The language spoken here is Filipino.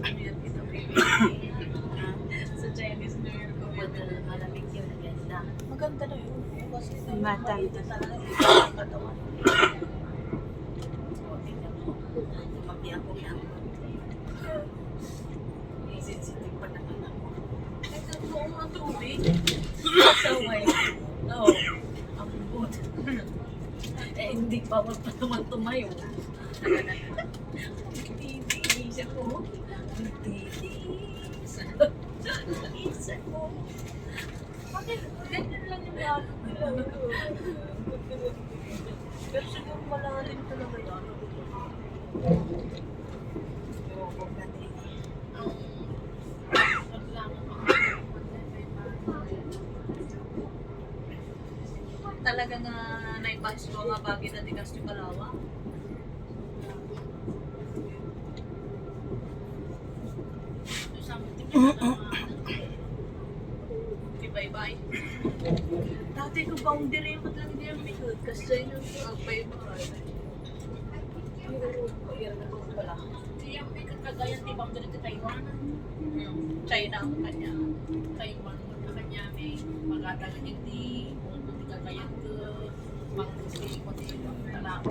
New Year kita sa Chinese New Year ko Malamig yun, ganda. maganda na yun kasi Mata. dito talaga dito ang katawan. Tumabi ako yan. Sensitive pa naman ako. Ay, totoo ang tubig. Sa way. No. Ang good. Hindi pa ako pa naman tumayo. Nagtitiis ako. Nagtitiis. Nagtitiis ako. Bakit? Ganyan lang yung lalo nila. Pero siguro malalim talaga yan. Talaga nga naipahis ko nga bagay na tigas yung kalawa. Bye-bye. Dati ko boundary yung lang din yung likod kasi yung bye-bye. Ayun, ako pala. Yung may kakagayan di boundary sa Taiwan. China ang kanya. Taiwan ang kanya may magatagan yung di kagayan ko. Pang-gusto ko din yung talako.